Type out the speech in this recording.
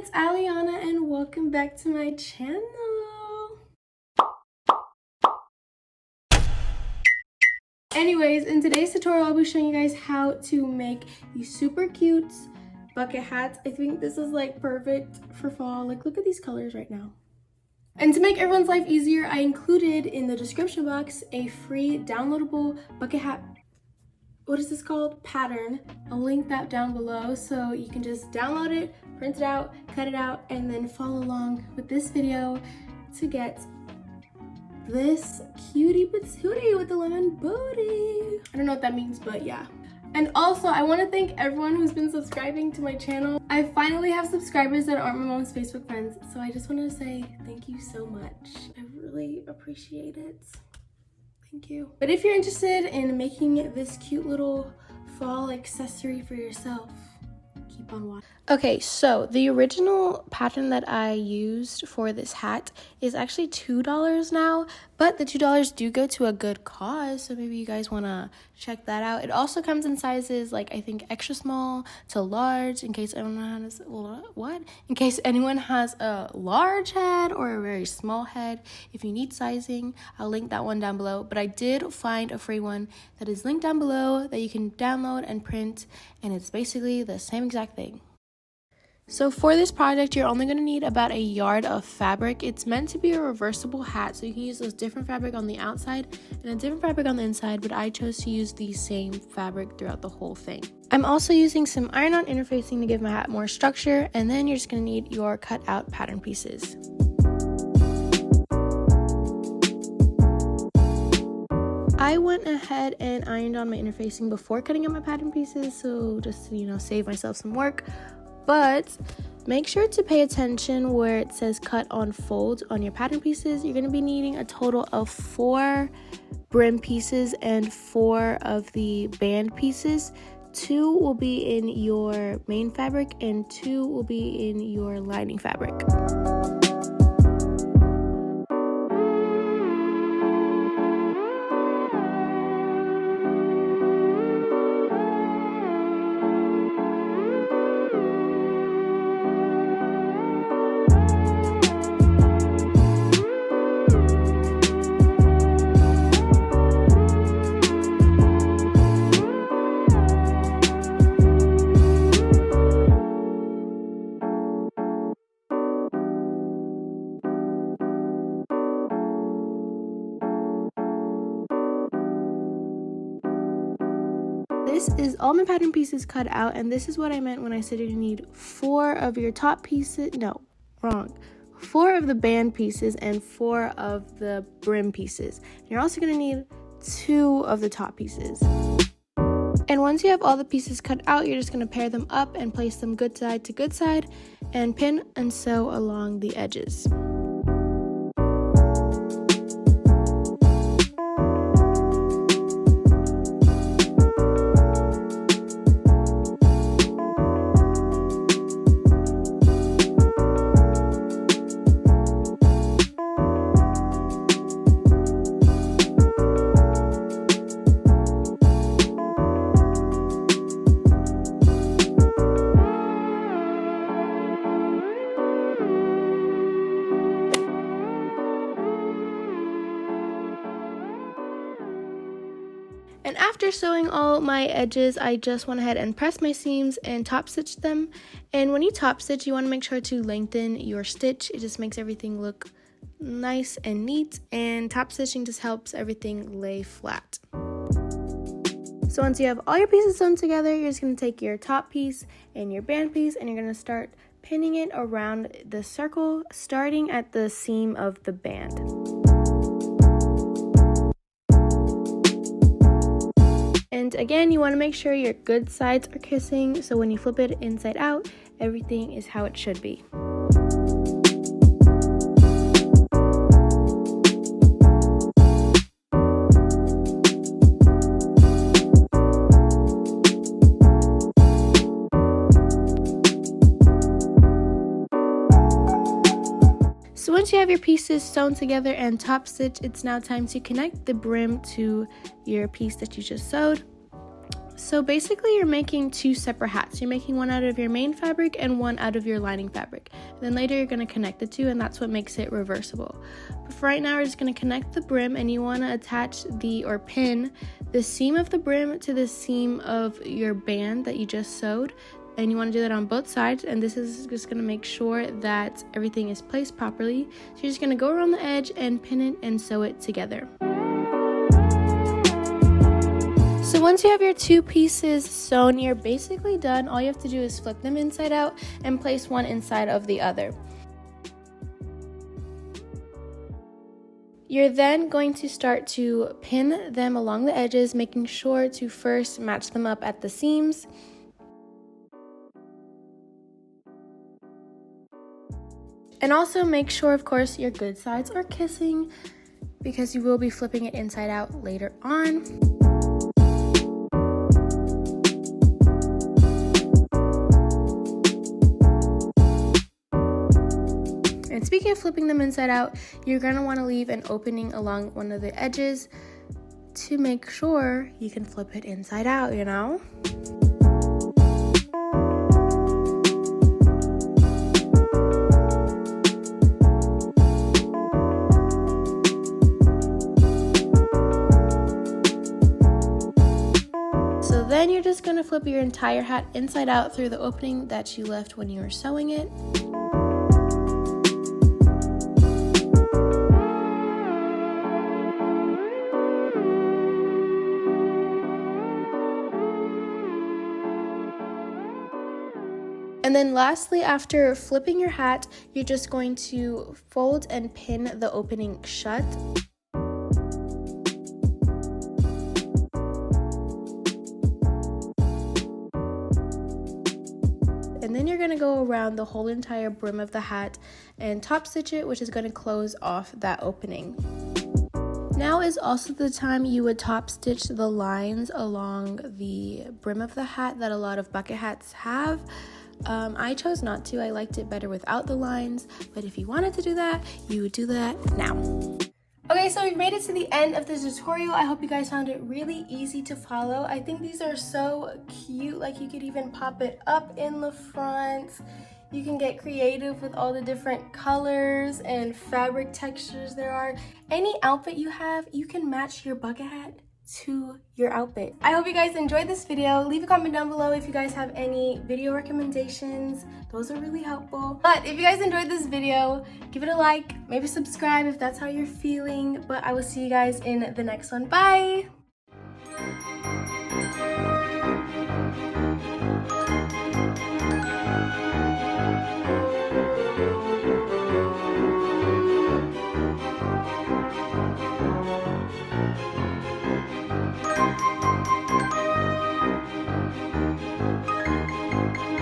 it's itsAllyana and welcome back to my channel. Anyways, in today's tutorial, I'll be showing you guys how to make these super cute bucket hats. I think this is like perfect for fall. Like, look at these colors right now. And to make everyone's life easier, I included in the description box a free downloadable bucket hat, what is this called? Pattern. I'll link that down below so you can just download it, print it out, cut it out, and then follow along with this video to get this cutie patootie with the lemon booty. I don't know what that means, but yeah. And also, I want to thank everyone who's been subscribing to my channel. I finally have subscribers that aren't my mom's Facebook friends, so I just want to say thank you so much. I really appreciate it. Thank you. But if you're interested in making this cute little fall accessory for yourself, keep on watching. Okay, so the original pattern that I used for this hat is actually $2 now, but the $2 do go to a good cause, so maybe you guys want to check that out. It also comes in sizes like I think extra small to large in case anyone has in case anyone has a large head or a very small head. If you need sizing, I'll link that one down below, but I did find a free one that is linked down below that you can download and print, and it's basically the same exact thing. So for this project, you're only going to need about a yard of fabric. It's meant to be a reversible hat, so you can use this different fabric on the outside and a different fabric on the inside, but I chose to use the same fabric throughout the whole thing. I'm also using some iron-on interfacing to give my hat more structure, and then you're just going to need your cut-out pattern pieces. I went ahead and ironed on my interfacing before cutting out my pattern pieces, so just to, save myself some work. But make sure to pay attention where it says cut on fold on your pattern pieces. You're going to be needing a total of 4 brim pieces and 4 of the band pieces. 2 will be in your main fabric and 2 will be in your lining fabric. This is all my pattern pieces cut out, and this is what I meant when I said you're gonna need 4 of your top pieces. No, wrong. 4 of the band pieces and 4 of the brim pieces. You're also gonna need 2 of the top pieces. And once you have all the pieces cut out, you're just gonna pair them up and place them good side to good side and pin and sew along the edges. And after sewing all my edges, I just went ahead and pressed my seams and top stitched them. And when you top stitch, you want to make sure to lengthen your stitch. It just makes everything look nice and neat, and top stitching just helps everything lay flat. So once you have all your pieces sewn together, you're just going to take your top piece and your band piece, and you're going to start pinning it around the circle, starting at the seam of the band. And again, you want to make sure your good sides are kissing, so when you flip it inside out, everything is how it should be. So once you have your pieces sewn together and top stitch, it's now time to connect the brim to your piece that you just sewed. So basically you're making two separate hats. You're making one out of your main fabric and one out of your lining fabric. And then later you're going to connect the two, and that's what makes it reversible. But for right now, we're just going to connect the brim, and you want to attach or pin the seam of the brim to the seam of your band that you just sewed. And you want to do that on both sides, and this is just going to make sure that everything is placed properly. So you're just going to go around the edge and pin it and sew it together. So once you have your two pieces sewn, you're basically done. All you have to do is flip them inside out and place one inside of the other. You're then going to start to pin them along the edges, making sure to first match them up at the seams. And also make sure, of course, your good sides are kissing, because you will be flipping it inside out later on. And speaking of flipping them inside out, you're going to want to leave an opening along one of the edges to make sure you can flip it inside out, you know? So then you're just going to flip your entire hat inside out through the opening that you left when you were sewing it. And then lastly, after flipping your hat, you're just going to fold and pin the opening shut. And then you're going to go around the whole entire brim of the hat and top stitch it, which is going to close off that opening. Now is also the time you would top stitch the lines along the brim of the hat that a lot of bucket hats have. I chose not to. I liked it better without the lines, but if you wanted to do that, you would do that now. Okay, so we've made it to the end of the tutorial. I hope you guys found it really easy to follow. I think these are so cute. Like, you could even pop it up in the front. You can get creative with all the different colors and fabric textures there are. Any outfit you have, you can match your bucket hat to your outfit. I hope you guys enjoyed this video. Leave a comment down below if you guys have any video recommendations. Those are really helpful. But if you guys enjoyed this video, give it a like, maybe subscribe if that's how you're feeling. But I will see you guys in the next one. Bye!